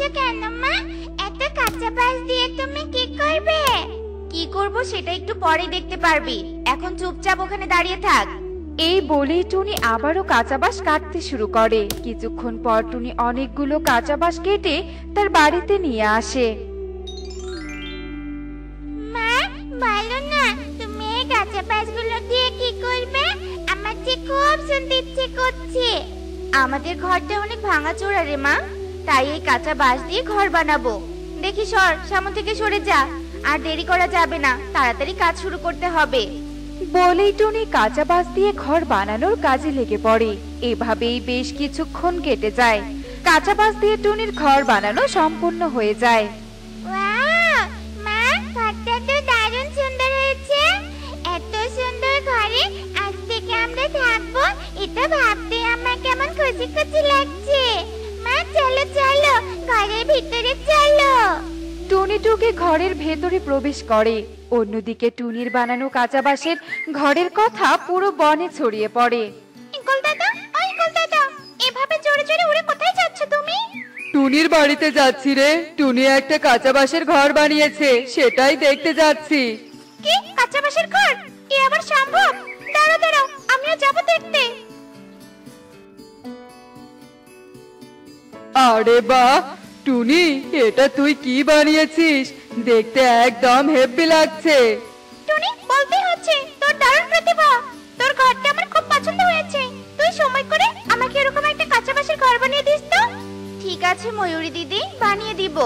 বানিয়েছো কেন মা? এত কাঁচা বাঁশ দিয়ে তুমি কি করবে? কি করব সেটা একটু পরে দেখতে পারবি, এখন চুপচাপ ওখানে দাঁড়িয়ে থাক। এই বলেই টুনি আবারও কাঁচা বাঁশ কাটতে শুরু করে। কিছুক্ষণ পর টুনি অনেকগুলো কাঁচা বাঁশ কেটে তার বাড়িতে নিয়ে আসে। মা বলো না, তুমি এই কাঁচা বাঁশগুলো দিয়ে কি করবে? আমার যে খুব শুনতে ইচ্ছে করছে। আমাদের ঘরটা অনেক ভাঙাচোরা রে মা, তাই এই কাঁচা বাঁশ দিয়ে ঘর বানাবো। দেখি সামনে থেকে সরে যা, আর দেরি করা যাবে না, তাড়াতাড়ি কাজ শুরু করতে হবে। বলেই টুনি কাঁচা বাঁশ দিয়ে ঘর বানানোর কাজে লেগে পড়ে। এভাবেই বেশ কিছুক্ষণ কেটে যায়। কাঁচা বাঁশ দিয়ে টুনির ঘর বানানো সম্পূর্ণ হয়ে যায়। ওয়াও মা, ঘরটা তো দারুণ সুন্দর হয়েছে। এত সুন্দর ঘরে আজ থেকে আমরা থাকবো, এটা ভাবতে আমার কেমন খুশি খুশি লাগছে। মা চলো চলো, ঘরের ভিতরে চলো। টুনি টুকি ঘরের ভেতরে প্রবেশ করে। অন্যদিকে টুনির বানানো কাঁচা বাঁশের ঘরের কথা পুরো বনে ছড়িয়ে পড়ে। ইগল দাদা, ওই ইগল দাদা, এভাবে জোরে জোরে উড়ে কোথায় যাচ্ছ তুমি? টুনির বাড়িতে যাচ্ছি রে। টুনি একটা কাঁচা বাঁশের ঘর বানিয়েছে, সেটাই দেখতে যাচ্ছি। কি কাঁচা বাঁশের ঘর? এ আবার সম্ভব? দাঁড়াও দাঁড়াও, আমিও যাবো দেখতে। আরে বাহ টুনি, এটা তুই কি বানিয়েছিস? দেখতে একদম হেব্বি লাগছে। টুনি, বলতে হচ্ছে তোর দারুণ প্রতিভা। তোর ঘরটা আমার খুব পছন্দ হয়েছে। তুই সময় করে আমাকে এরকম একটা কাঁচা বাঁশের ঘর বানিয়ে দিস তো। ঠিক আছে ময়ূরী দিদি, বানিয়ে দিব।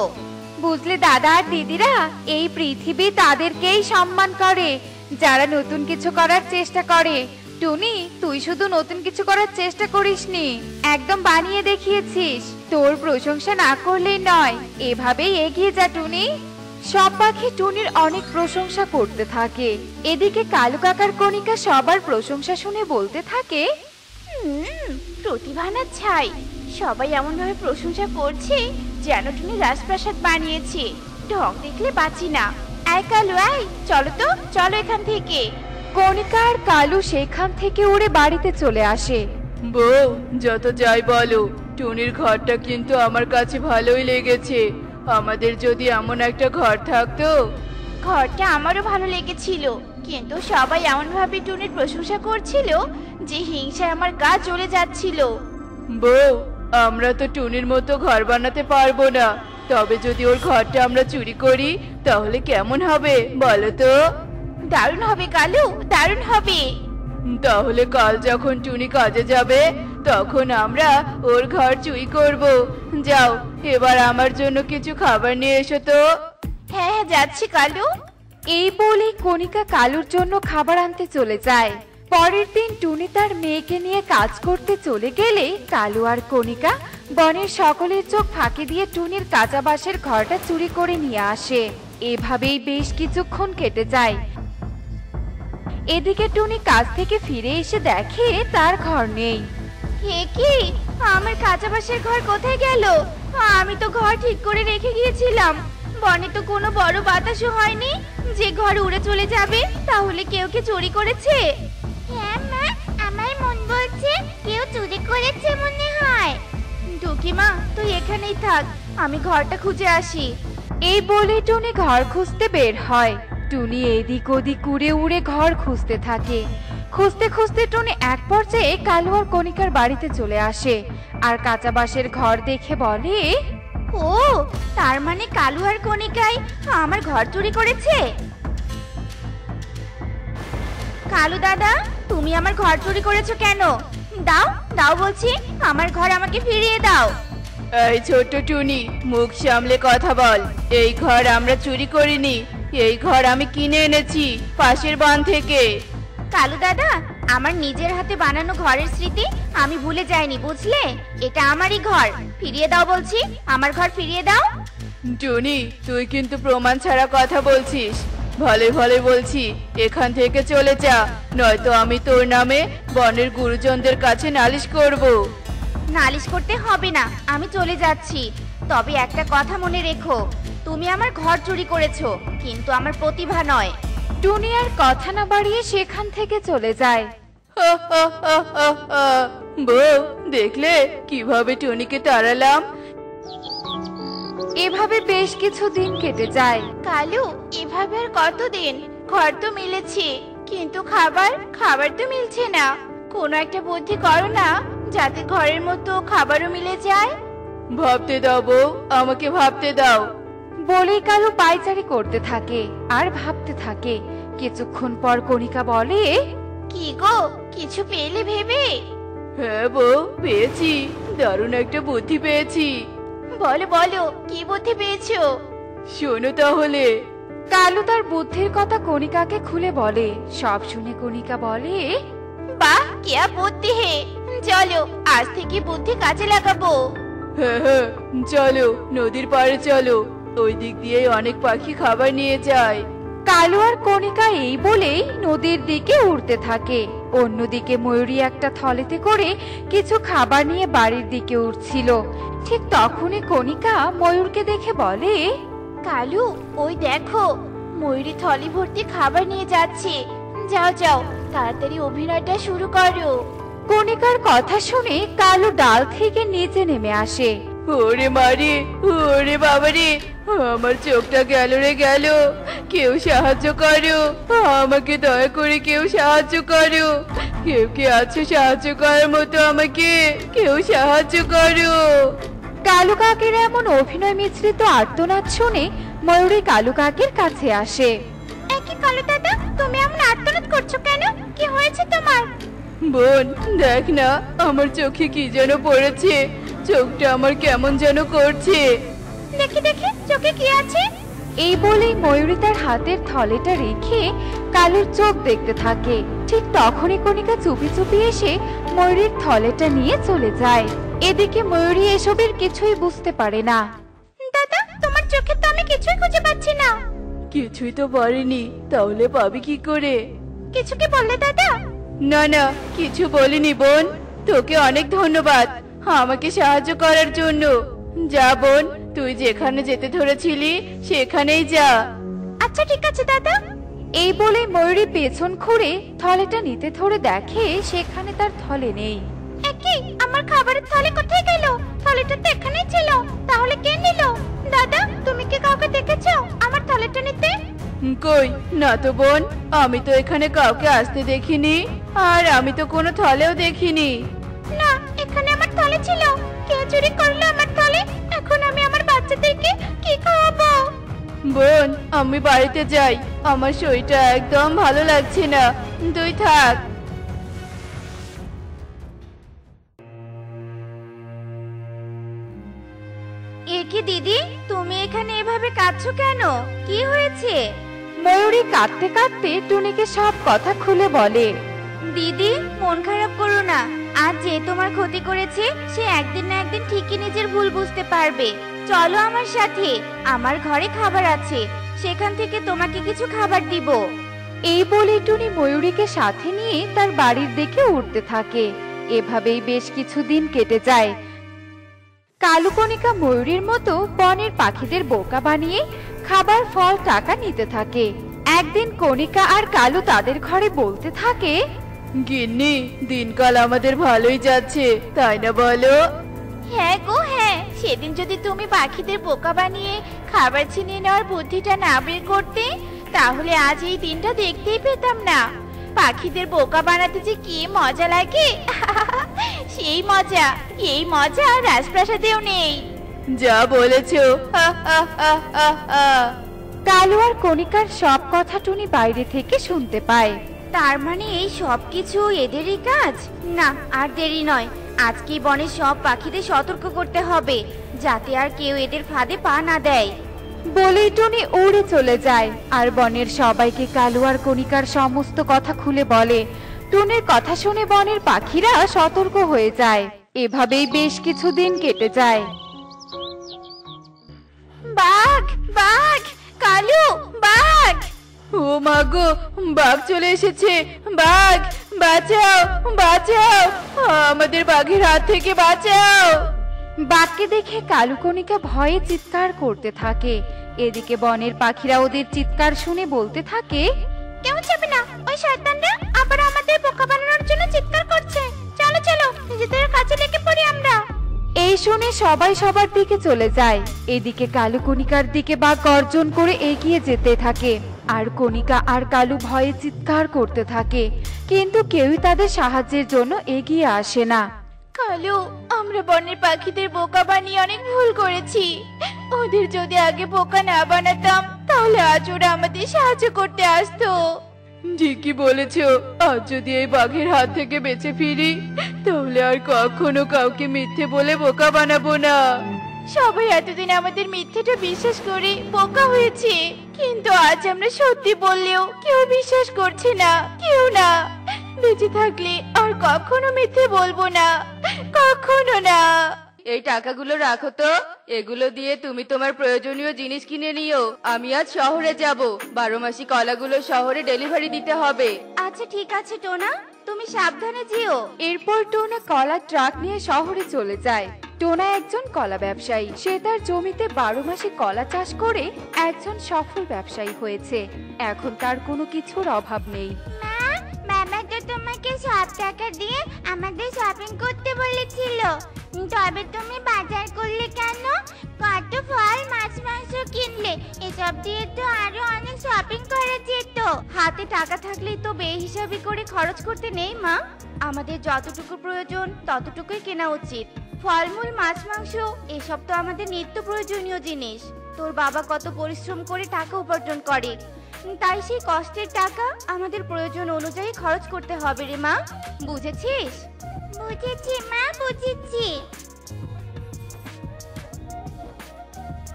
বুঝলে দাদা আর দিদিরা, এই পৃথিবী তাদেরকেই সম্মান করে যারা নতুন কিছু করার চেষ্টা করে। টুনি, তুই শুধু নতুন কিছু করার চেষ্টা করিসনি, একদম বানিয়ে দেখিয়েছিস। তোর প্রশংসা না করলেই নয়, এভাবেই এগিয়ে যা টুনি। সব পাখি টুনির অনেক প্রশংসা করতে থাকে। এদিকে কালু কাকার কণিকা সবার প্রশংসা শুনে বলতে থাকে, প্রতিভা না ছাই, সবাই এমন ভাবে প্রশংসা করছে যেন টুনি রাজপ্রাসাদ বানিয়েছে। ঢং দেখলে বাঁচি না। আয় কালু আয়, চলো তো, চলো এখান থেকে। কণিকা আর কালু সেখান থেকে উড়ে বাড়িতে চলে আসে। বউ, যত যাই বলো, টুনির ঘরটা কিন্তু আমার কাছে ভালোই লেগেছে। আমাদের যদি এমন একটা ঘর থাকতো। ঘরটা আমারও ভালো লেগেছিল, কিন্তু সবাই এমন ভাবে টুনির প্রশংসা করছিল যে হিংসায় আমার গা জ্বলে যাচ্ছিল। বউ, আমরা তো টুনির মতো ঘর বানাতে পারবো না, তবে যদি ওর ঘরটা আমরা চুরি করি তাহলে কেমন হবে বলো তো? দারুণ হবে কালু, দারুণ হবে। তাহলে কাল যখন টুনি কাজে যাবে তখন আমরা ওর ঘর চুরি করব। যাও, এবার আমার জন্য কিছু খাবার নিয়ে এসো তো। হ্যাঁ হ্যাঁ, যাচ্ছি কালু। এই বলে কণিকা কালুর জন্য খাবার আনতে চলে যায়। পরের দিন টুনি তার মেয়েকে নিয়ে কাজ করতে চলে গেলে কালু আর কণিকা বনের সকলের চোখ ফাঁকি দিয়ে টুনির কাঁচা বাঁশের ঘরটা চুরি করে নিয়ে আসে। এভাবেই বেশ কিছুক্ষণ কেটে যায়। এদিকে টুনি কাজ থেকে ফিরে এসে দেখে তার ঘর নেই। হে কি, আমার কাঁচা বাঁশের ঘর কোথায় গেল? আমি তো ঘর ঠিক করে রেখে গিয়েছিলাম। বনে তো কোনো বড় বাতাসও হয়নি যে ঘর উড়ে চলে যাবে। তাহলে কেউ কি চুরি করেছে? হ্যাঁ মা, আমার মন বলছে কেউ চুরি করেছে মনে হয়। টুকিমা, তুই এখানেই থাক, আমি ঘরটা খুঁজে আসি। এই বলে টুনি ঘর খুঁজতে বের হয়। টুনি এদিক ওদিক উড়ে উড়ে ঘর খুঁজতে থাকে। খুঁজতে খুঁজতে টুনি এক পর্যায়ে কালু আর কণিকার বাড়িতে চলে আসে আর কাঁচা বাঁশের ঘর দেখে বলে, ও, তার মানে কালু আর কণিকাই আমার ঘর চুরি করেছে। কালু দাদা, তুমি আমার ঘর চুরি করেছো কেন? দাও দাও বলছি, আমার ঘর আমাকে ফিরিয়ে দাও। এই ছোট্ট টুনি, মুখ সামলে কথা বল। এই ঘর আমরা চুরি করিনি, এই ঘর আমি কিনে এনেছি পাশের বন থেকে। কালু দাদা, আমার নিজের হাতে বানানো ঘরের স্মৃতি আমি ভুলে যাইনি, বুঝলে? এটা আমারই ঘর, ফিরিয়ে দাও বলছি, আমার ঘর ফিরিয়ে দাও। টুনি, তুই কিন্তু প্রমাণ ছাড়া কথা বলছিস। ভালো ভালো বলছি, এখান থেকে চলে যা, নয়তো আমি তোর নামে বনের গুরুজনদের কাছে নালিশ করব। নালিশ করতে হবে না, আমি চলে যাচ্ছি। তবে একটা কথা মনে রেখো, তুমি আমার ঘর চুরি করেছো, কিন্তু আমার প্রতিভা নয়। টুনি আর কথা না বাড়িয়ে সেখান থেকে চলে যায়। বউ, দেখলে কিভাবে টুনিকে তাড়ালাম? এভাবে বেশ কিছু দিন কেটে যায়। কালু, এভাবে আর কতদিন? ঘর তো মিলেছে, কিন্তু খাবার তো মিলছে না। কোনো একটা বুদ্ধি করো না, যাতে ঘরের মতো খাবারও মিলে যায়। ভাবতে দাও বউ, আমাকে ভাবতে দাও। বলেই কালু পায়চারি করতে থাকে আর ভাবতে থাকে। কিছুক্ষণ পর কণিকা বলে, কি গো, কিছু পেলে ভেবে? হ্যাঁ বউ, পেয়েছি, দারুণ একটা বুদ্ধি পেয়েছি। বলো বলো, কি বুদ্ধি পেয়েছো? শোনো তাহলে। কালু তার বুদ্ধির কথা কণিকাকে খুলে বলে। সব শুনে কণিকা বলে, বাহ, কি বুদ্ধি হে! চলো, আজ থেকে বুদ্ধি কাজে লাগাবো। হ্যাঁ হ্যাঁ, চলো নদীর পাড়ে চলো, ওই দিক দিয়ে অনেক পাখি খাবার নিয়ে যায়। কালু আর কণিকা এই বলেই নদীর দিকে উড়তে থাকে। অন্যদিকে ময়ূরী একটা থলেতে করে কিছু খাবার নিয়ে বাড়ির দিকে উঠছিল। ঠিক তখনই কণিকা ময়ূরকে দেখে বলে, কালু, ওই দেখো, ময়ূরী থলি ভর্তি খাবার নিয়ে যাচ্ছে। যাও যাও, তাড়াতাড়ি অভিনয়টা শুরু করো। কণিকার কথা শুনে কালু ডাল থেকে নিচে নেমে আসে। ওরে মারে, ওরে বাবারে, আমার চোখটা গেল রে গেল। কেউ সাহায্য করো, আমাকে দয়া করে কেউ সাহায্য করো। কেউ কি আছো সাহায্য করার মতো? আমাকে কেউ সাহায্য করো। কালু কাকের এমন অভিনয় মিশ্রিত আর্তনাদ শুনে ময়ূরী কালু কাকের কাছে আসে। একই কালু দাদা, তুমি এমন আর্তনাদ করছো কেন? কি হয়েছে তোমার? বোন, দেখ না, আমার চোখে কি যেন পড়েছে। চোখটা আমার কেমন যেন করছে। দেখি দেখি, চোখে কি আছে? এই বলেই ময়ূরী তার হাতের থলেটা রেখে কালুর চোখ দেখতে থাকে। ঠিক তখনই কণিকা চুপি চুপি এসে ময়ূরীর থলেটা নিয়ে চলে যায়। এদিকে ময়ূরী এসবের কিছুই বুঝতে পারে না। দাদা, তোমার চোখে তো আমি কিছুই খুঁজে পাচ্ছি না। কিছুই তো বলেনি, তাহলে পাবি কি করে? কিছু কি বললে দাদা? না না, কিছু বলিনি বোন। তোকে অনেক ধন্যবাদ আমাকে সাহায্য করার জন্য। যা বোন, তুই যেখানে যেতে ধরেছিলি সেখানেই যা। আচ্ছা ঠিক আছে দাদা। এই বলে ময়ূরী পেছন ঘুরে থলেটা নিতে ধরে দেখে সেখানে তার থলে নেই। একই, আমার খাবারের থলে কোথায় গেল? থলেটা তো এখানেই ছিল, তাহলে কে নিল? দাদা, তুমি কি কাউকে দেখেছো আমার থলেটা নিতে? কই না তো বোন, আমি তো এখানে কাউকে আসতে দেখিনি, আর আমি তো কোনো থলেও দেখিনি। না, এখানে আমার থলে ছিল। কে চুরি করলো আমার থলে? এখন আমি আমার বাচ্চাদেরকে কি খাওয়াবো? বোন, আমি বাড়িতে যাই, আমার শরীরটা একদম ভালো লাগছে না, তুই থাক। এ কি দিদি, তুমি এখানে এভাবে কাঁদছো কেন? কি হয়েছে? ময়ূরী কাঁদতে কাঁদতে টুনিকে সব কথা খুলে বলে। দিদি, মন খারাপ করো না। আজ যে তোমার ক্ষতি করেছে সে একদিন না একদিন ঠিকই নিজের ভুল বুঝতে পারবে। চলো আমার সাথে, আমার ঘরে খাবার আছে, সেখান থেকে তোমাকে কিছু খাবার দিব। এই বলে টুনি ময়ূরীকে সাথে নিয়ে তার বাড়ির দিকে উঠতে থাকে। এভাবেই বেশ কিছুদিন কেটে যায়। কালু কণিকা ময়ূরীর মতো বনের পাখিদের বোকা বানিয়ে খাবার, ফল, টাকা নিতে থাকে। একদিন কণিকা আর কালু তাদের ঘরে বলতে থাকে, গিন্নি, দিনকাল আমাদের ভালোই যাচ্ছে, তাই না বলো? হ্যাঁ গো হ্যাঁ, সেদিন যদি তুমি পাখিদের বোকা বানিয়ে খাবার ছিনিয়ে নেওয়ার বুদ্ধিটা না বের করতে, তাহলে আজ এই দিনটা দেখতেই পেতাম না। পাখিদের বোকা বানাতে যে কি মজা লাগে সেই মজা, এই মজা রাজপ্রাসাদেও নেই। যা বলেছো। কালু আর কণিকার সব কথা টুনি বাইরে থেকে শুনতে পায়। তার মানে এই সব কিছু এদেরই কাজ? না, আর দেরি নয়, আজকেই বনের সব পাখিদের সতর্ক করতে হবে, যাতে আর কেউ এদের ফাঁদে পা না দেয়। বলেই টুনি উড়ে চলে যায় আর বনের সবাইকে কালু আর কণিকার সমস্ত কথা খুলে বলে। টুনির কথা শুনে বনের পাখিরা সতর্ক হয়ে যায়। এভাবেই বেশ কিছুদিন কেটে যায়। বাঘ, বাঘ, কালু, বাঘ! ও মা গো, বাঘ চলে এসেছে! বাঘ, বাঁচাও, বাঁচাও, আমাদের বাঘের হাত থেকে বাঁচাও! বাঘকে দেখে কালু কণিকা ভয়ে চিৎকার করতে থাকে। এদিকে বনের পাখিরা ওদের চিৎকার শুনে বলতে থাকে, কেউ যাবে না, ওই শয়তানরা আবার আমাদের বোকা বানানোর জন্য চিৎকার করছে। চলো চলো, নিজেদের কাছে লেগে পড়ি আমরা। এই শুনে সবাই সবার দিকে চলে যায়। এদিকে কালু কণিকার দিকে বাঘ গর্জন করে এগিয়ে যেতে থাকে, আর কণিকা আর কালু ভয়ে চিৎকার করতে থাকে, কিন্তু কেউই তাদের সাহায্যের জন্য এগিয়ে আসে না। কালু, আমরা বনের পাখিদের বোকা বানিয়ে অনেক ভুল করেছি। ওদের যদি আগে বোকা না বানাতাম তাহলে আজ ওরা আমাদের সাহায্য করতে আসতো। ঠিকই বলেছো, আজ যদি এই বাঘের হাত থেকে বেঁচে ফিরি তাহলে আর কখনো কাউকে মিথ্যে বলে বোকা বানাবো না। সবাই এতদিন আমাদের মিথ্যেটা বিশ্বাস করে বোকা হয়েছে, কিন্তু আজ আমরা সত্যি বললেও কেউ বিশ্বাস করছে না, কেউ না। বেঁচে থাকলে আর কখনো মিথ্যে বলবো না, কখনো না। এই টাকাগুলো রাখো তো, এগুলো দিয়ে তুমি তোমার প্রয়োজনীয় জিনিস কিনে নিও। আমি আজ শহরে যাব, 12 মাসি কলাগুলো শহরে ডেলিভারি দিতে হবে। আচ্ছা ঠিক আছে টোনা, তুমি সাবধানে যেও। এরপর টোনা কলা ট্রাক নিয়ে শহরে চলে যায়। টোনা একজন কলা ব্যবসায়ী, সে তার জমিতে 12 মাসে কলা চাষ করে একজন সফল ব্যবসায়ী হয়েছে। এখন তার কোনো কিছুর অভাব নেই। মা, বাবা তো তোমাকে সব টাকা দিয়ে আমাদের শপিং করতে বলেছিল, তবে তুমি বাজার করলে কেন? কত ফল, মাছ, মাংস কিনলে, এসব দিয়ে তো আরো অনেক শপিং করা যেত। হাতে টাকা থাকলেই তো বেহিসাবি করে খরচ করতে নেই মা। আমাদের যতটুকু প্রয়োজন ততটুকুই কেনা উচিত। ফলমূল, মাছ, মাংস এসব তো আমাদের নিত্য প্রয়োজনীয় জিনিস। তোর বাবা কত পরিশ্রম করে টাকা উপার্জন করে, তাই সেই কষ্টের টাকা আমাদের প্রয়োজন অনুযায়ী খরচ করতে হবে রে মা, বুঝেছিস? বুঝেছি মা, বুঝেছি।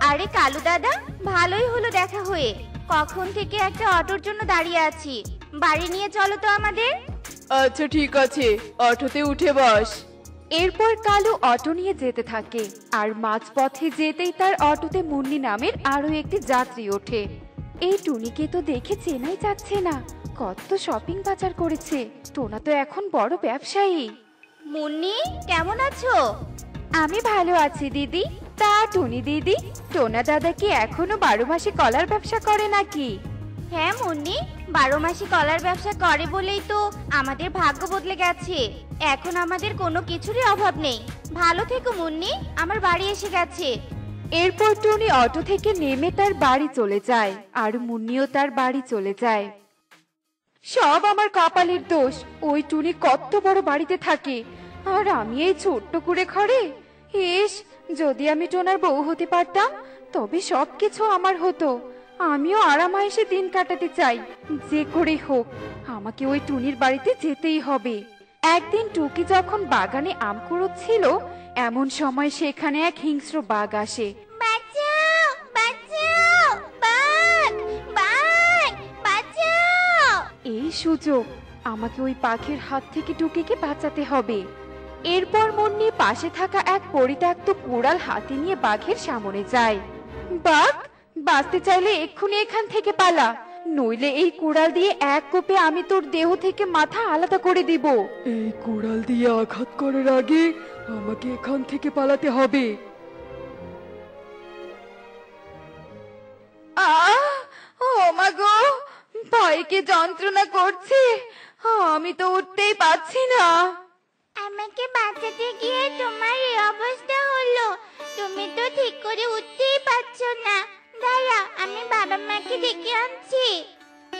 আরে কালু দাদা, ভালোই হলো দেখা হয়ে। কখন থেকে একটা অটোর জন্য দাঁড়িয়ে আছি, বাড়ি নিয়ে চলো তো আমাদের। আচ্ছা ঠিক আছে, অটোতে উঠে বস। এরপর কালু অটো নিয়ে যেতে থাকে, আর মাঝপথে যেতেই তার অটোতে মুন্নি নামের আরো একটি যাত্রী ওঠে। এই টুনিকে তো দেখে চেনাই যাচ্ছে না, কত শপিং বাজার করেছে। টোনা তো এখন বড় ব্যবসায়ী। মুন্নি, কেমন আছো? আমি ভালো আছি দিদি। তা টুনি দিদি, টোনা দাদা কি এখনো 12 মাসে কলার ব্যবসা করে নাকি? হ্যাঁ মুন্নি, 12 মাসে কলার ব্যবসা করে বলেই তো আমাদের ভাগ্য বদলে গেছে। এখন আমাদের কোনো কিছুরই অভাব নেই। ভালো থেকো মুন্নি, আমার বাড়ি এসে গেছে। এরপর টুনি অটো থেকে নেমে তার বাড়ি চলে যায়, আর মুন্নিও তার বাড়ি চলে যায়। সব আমার কপালের দোষ। ওই টুনি কত বড় বাড়িতে থাকে, আর আমি এই ছোট্ট কুড়ে ঘরে। ইস, যদি আমি টোনার বউ হতে পারতাম তবে সবকিছু আমার হতো। আমিও আরামায়েশে দিন কাটাতে চাই, যে করে হোক আমাকে ওই টুনির বাড়িতে যেতেই হবে। একদিন টুকি যখন বাগানে আম কুড়োচ্ছিল, এমন সময় সেখানে এক হিংস্র বাঘ আসে। বাঁচাও, বাঁচাও, বাঘ, বাঘ, বাঁচাও। এই সুযোগ, আমাকে ওই পাখির হাত থেকে টুকিকে বাঁচাতে হবে। এরপর মুন্নি পাশে থাকা এক পরিত্যক্ত কুড়াল হাতে নিয়ে বাঘের সামনে যায়। বাঘ, বাঁচতে চাইলে এক্ষুনি এখান থেকে পালা, নইলে এই কুড়াল দিয়ে এক কোপে আমি তোর দেহ থেকে মাথা আলাদা করে দিব। এই কুড়াল দিয়ে আঘাত করার আগে আমাকে এখান থেকে পালাতে হবে। ও মা গো, ভয়কে যন্ত্রণা করছে, আমি তো উঠতেই পারছি না। আমাকে বাঁচাতে গিয়ে তোমার এই অবস্থা হলো, তুমি তো ঠিক করে উঠতেই পারছো না। দাঁড়া, আমি বাবা মাকে ডেকে আনছি।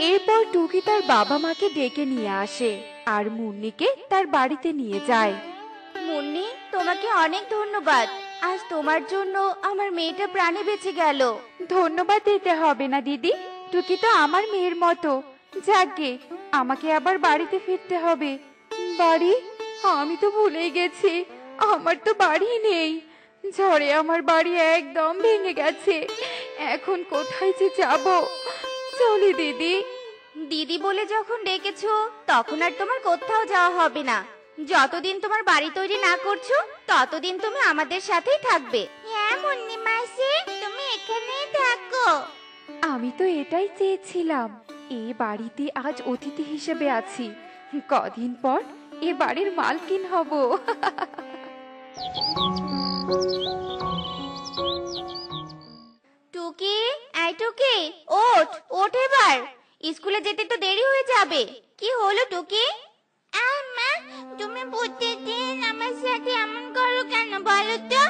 এরপর টুকি তার বাবা মাকে ডেকে নিয়ে আসে, আর মুন্নিকে তার বাড়িতে নিয়ে যায়। মুন্নি, তোমাকে অনেক ধন্যবাদ। আজ তোমার জন্য আমার মেয়েটা প্রাণে বেঁচে গেল। ধন্যবাদ দিতে হবে না দিদি, টুকি তো আমার মেয়ের মতো। যাকগে, আমাকে আবার বাড়িতে ফিরতে হবে। বাড়ি? আমি তো ভুলেই গেছি, আমার তো বাড়ি নেই। ঝড়ে আমার বাড়ি একদম ভেঙে গেছে, এখন কোথায় যে যাব? চলি দিদি। দিদি বলে যখন ডেকেছো, তখন আর তোমার কোথাও যাওয়া হবে না। যতদিন তোমার বাড়ি তৈরি না করছো ততদিন তুমি আমাদের সাথেই থাকবে। হ্যাঁ মুন্নি মাসি, তুমি এখানেই থাকো। আমি তো এটাই চেয়েছিলাম, এই বাড়িতে আজ অতিথি হিসেবে আছি, কদিন পর এ বাড়ির মালকিন হব। টুকি, এই টুকি, ওঠ ওঠ এবার, স্কুলে যেতে তো দেরি হয়ে যাবে। কি হলো টুকি? মা, তুমি প্রতিদিন আমার সাথে এমন করো কেন বলো তো?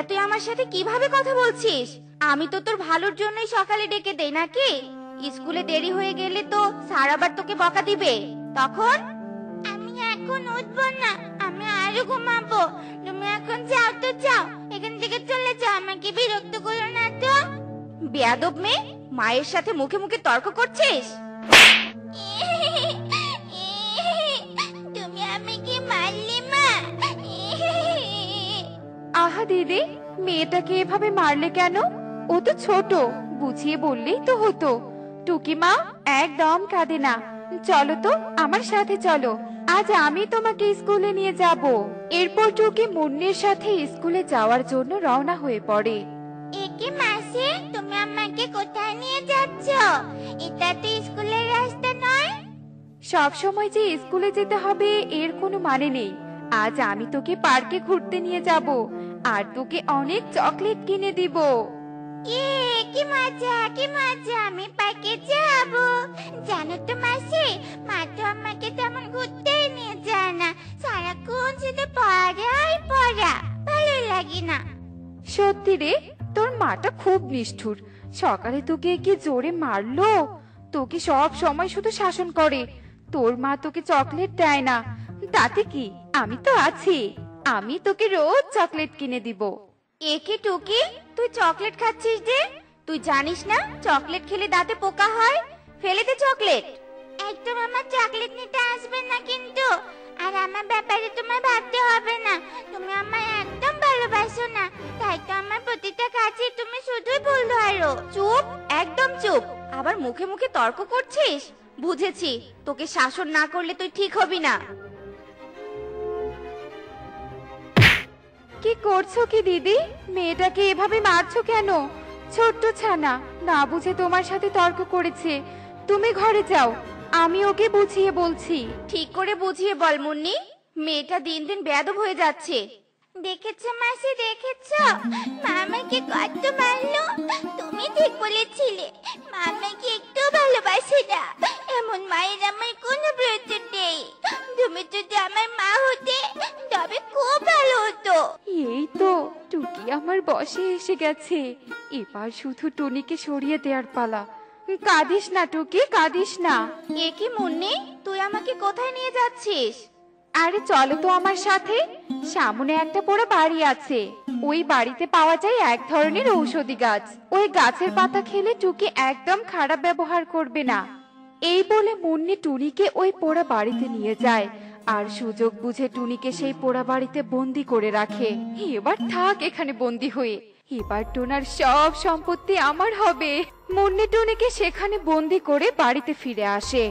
এটা তুই আমার সাথে কিভাবে কথা বলছিস? আমি তো তোর ভালোর জন্যই সকালে ডেকে দেই নাকি? স্কুলে দেরি হয়ে গেলে তো স্যার আবার তোকে বকা দিবে, তখন? আমি এখন উঠবো না, আমি আরো ঘুমাবো। তুমি এখন যাও তো যাও, এখান থেকে চলে যাও, আমাকে বিরক্ত করো না তো। বেয়াদব মেয়ে, মায়ের সাথে মুখে মুখে তর্ক করছিস? তুমি আমাকে মারলে মা। আহা দিদি, মেয়েটাকে এভাবে মারলে কেন? ও তো ছোট, বুঝিয়ে বললেই তো হতো। টুকি মা একদম কাঁদে না। চলো তো আমার সাথে চলো, আজ আমি তোমাকে স্কুলে নিয়ে যাব। এরপর টুকি মুন্নির সাথে স্কুলে যাওয়ার জন্য রওনা হয়ে পড়ে। একে মাসি, তুমি আমাকে কোথায় নিয়ে যাচ্ছ? এটা তো স্কুলের রাস্তা নয়। সব সময় যে স্কুলে যেতে হবে এর কোনো মানে নেই। আজ আমি তোকে পার্কে ঘুরতে নিয়ে যাব আর তোকে অনেক চকলেট কিনে দিব। কি মজা, কি মজা, আমি পার্কে যাব। জানো তো মাসি, মা তো আমাকে তেমন ঘুরতেই নিয়ে যায় না, সারাক্ষণ শুধু পড়াই পড়া, ভালো লাগে না। সত্যি রে, তোর মাটা খুব নিষ্ঠুর। সকালে তোকে কি জোরে মারলো? তোকে সব সময় শুধু শাসন করে। তোর মা তোকে চকলেট দেয় না, তাতে কি, আমি তো আছি, আমি তোকে রোজ চকলেট কিনে দিব। একে টুকি, তুই চকলেট খাচ্ছিস যে? তুই জানিস না চকলেট খেলে দাঁতে পোকা হয়? ফেলে দে চকলেট। একদম আমার চকলেট নিতে আসবে না কিন্তু। আর আমার ব্যাপারে তোমার ভাবতে হবে না, তুমি আমায় একদম ভালোবাসো না, তাই তো আমার প্রতিটা কাজে তুমি শুধুই ভুল ধরো। চুপ, একদম চুপ। আবার মুখে মুখে তর্ক করছিস? বুঝেছি, তোকে শাসন না করলে তুই ঠিক হবি না। কি করছো কি দিদি? মেয়েটাকে এভাবে মারছো কেন? ছোট্ট ছানা, না বুঝে তোমার সাথে তর্ক করেছে। তুমি ঘরে যাও, আমি ওকে বুঝিয়ে বলছি। ঠিক করে বুঝিয়ে বল মুন্নি, মেয়েটা দিন দিন বেয়াদব হয়ে যাচ্ছে। দেখেছো মাসি, দেখেছো মা আমাকে কত মারলো? তুমি ঠিক বলেছিলে, মা আমাকে একটু ভালোবাসে না। এমন মায়ের আমার কোনো প্রয়োজন নেই। তুমি যদি আমার মা হতে তবে খুব ভালো হতো। এই তো টুকি আমার বসে এসে গেছে। এবার শুধু টুনিকে সরিয়ে দেওয়ার পালা। কাঁদিস না টুকি, কাঁদিস না। এ কি মুন্নি, তুই আমাকে কোথায় নিয়ে যাচ্ছিস? আরে চলো তো আমার সাথে। সামনে একটা বড় বাড়ি আছে, ওই বাড়িতে পাওয়া যায় এক ধরনের ঔষধি গাছ। ওই গাছের পাতা খেলে টুকি একদম খারাপ ব্যবহার করবে না। এই বলে মুন্নি টুনিকে ওই পোড়া বাড়িতে নিয়ে যায় আর সুযোগ বুঝে টুনিকে সেই পোড়া বাড়িতে বন্দি করে রাখে। এবার থাক এখানে বন্দি হয়ে, এবার টোনার সব সম্পত্তি আমার হবে। মুন্নি টুনিকে সেখানে বন্দি করে বাড়িতে ফিরে আসে।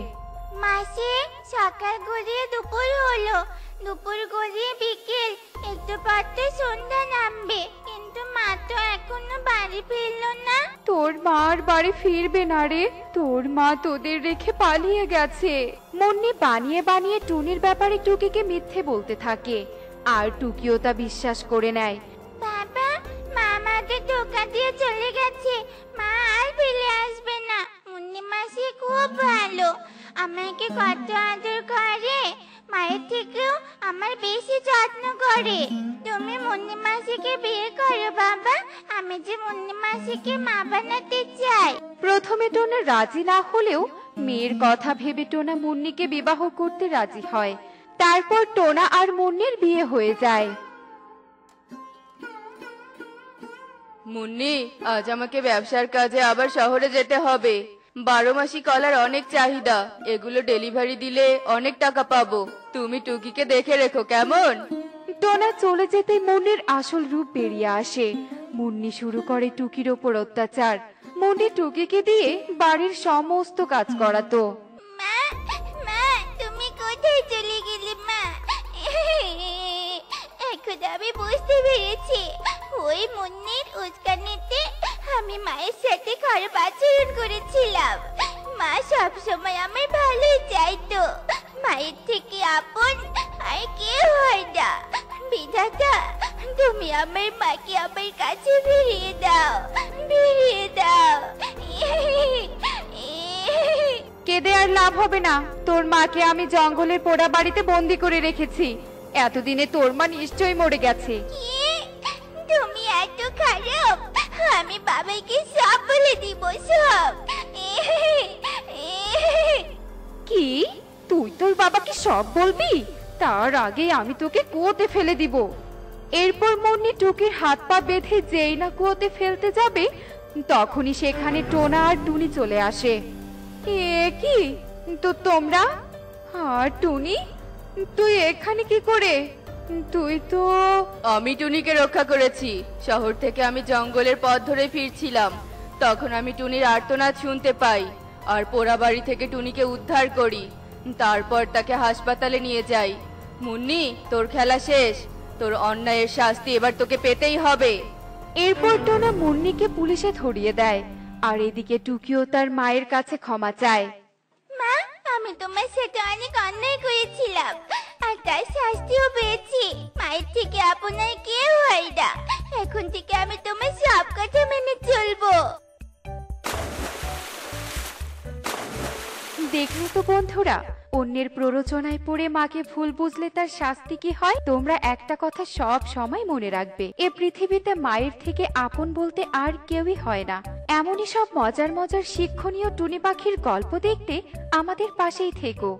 মাসি, সকাল গড়িয়ে দুপুর হলো, দুপুর গড়িয়ে বিকেল, একটু পর তো সন্ধ্যা নামবে, কিন্তু মা তো এখনো বাড়ি ফিরলো না। তোর মা আর বাড়ি ফিরবে না রে, তোর মা তোদের রেখে পালিয়ে গেছে। মুন্নি বানিয়ে বানিয়ে টুনির ব্যাপারে টুকিকে মিথ্যে বলতে থাকে আর টুকিও তা বিশ্বাস করে নেয়। বাবা, মা আমাদের ধোকা দিয়ে চলে গেছে, মা আর ফিরে আসবে না। মুন্নি মাসি খুব ভালো, আমাকে কত আদর করে, মায়ের থেকেও আমার বেশি যত্ন করে। তুমি মুন্নি মাসিকে বিয়ে করো বাবা, আমি যে মুন্নি মাসিকে মা বানাতে চাই। প্রথমে টোনা রাজি না হলেও মেয়ের কথা ভেবে টোনা মুন্নিকে বিবাহ করতে রাজি হয়। তারপর টোনা আর মুন্নির বিয়ে হয়ে যায়। মুন্নি, আজ আমাকে ব্যবসার কাজে আবার শহরে যেতে হবে। 12 মাসি কলার অনেক চাহিদা, এগুলো ডেলিভারি দিলে অনেক টাকা পাবো। তুমি টুকিকে দেখে রেখো, কেমন? টোনা চলে যেতে মুন্নির আসল রূপ বেরিয়ে আসে। মুন্নি শুরু করে টুকির ওপর অত্যাচার। মুন্নি টুকিকে দিয়ে বাড়ির সমস্ত কাজ করাতো। মা, মা, তুমি কোথায় চলে গেলে মা? এখন আমি বুঝতে পেরেছি, ওই মুন্নির উস্কানিতে আমি মায়ের সাথে খারাপ আচরণ করেছিলাম। মা সবসময় আমার ভালোই চাইতো, মায়ের থেকে আপন আর কেউ হয় না। বিধাতা, তুমি আমার মাকে আমার কাছে ফিরিয়ে দাও, ফিরিয়ে দাও। কেঁদে আর লাভ হবে না, তোর মাকে আমি জঙ্গলের পোড়া বাড়িতে বন্দি করে রেখেছি। এতদিনে তোর মা নিশ্চয়ই মরে গেছে। তুমি এত দিব সব। কি তুই তোর বাবাকে সব বলবি? তার আগে আমি তোকে কুয়োতে ফেলে দিব। এরপর মুন্নি টুকির হাত পা বেঁধে যেই না কুয়োতে ফেলতে যাবে তখনই সেখানে টোনা আর টুনি চলে আসে। এ কি তো তোমরা? আর টুনি তুই এখানে কি করে? তুই তো আমি টুনিকে রক্ষা করেছি। শহর থেকে আমি জঙ্গলের পথ ধরে ফিরছিলাম, তখন আমি টুনির আর্তনাদ শুনতে পাই আর পোড়া বাড়ি থেকে টুনিকে উদ্ধার করি। তারপর তাকে হাসপাতালে নিয়ে যাই। মুন্নি, তোর খেলা শেষ। তোর অন্যায়ের শাস্তি এবার তোকে পেতেই হবে। এরপর টোনা মুন্নিকে পুলিশে ধরিয়ে দেয় আর এদিকে টুকিও তার মায়ের কাছে ক্ষমা চায়। মা, আমি তোমার সাথে অনেক অন্যায় করেছিলাম আর তার শাস্তিও পেয়েছি। মায়ের থেকে আপনার কেউ হয় না। এখন থেকে আমি তোমার সব কথা মেনে চলবো। দেখলে তো বন্ধুরা, অন্যের প্ররোচনায় পড়ে মাকে ভুল বুঝলে তার শাস্তি কি হয়। তোমরা একটা কথা সব সময় মনে রাখবে, এ পৃথিবীতে মায়ের থেকে আপন বলতে আর কেউই হয় না। এমনই সব মজার মজার শিক্ষণীয় টুনি পাখির গল্প দেখতে আমাদের পাশেই থেকো।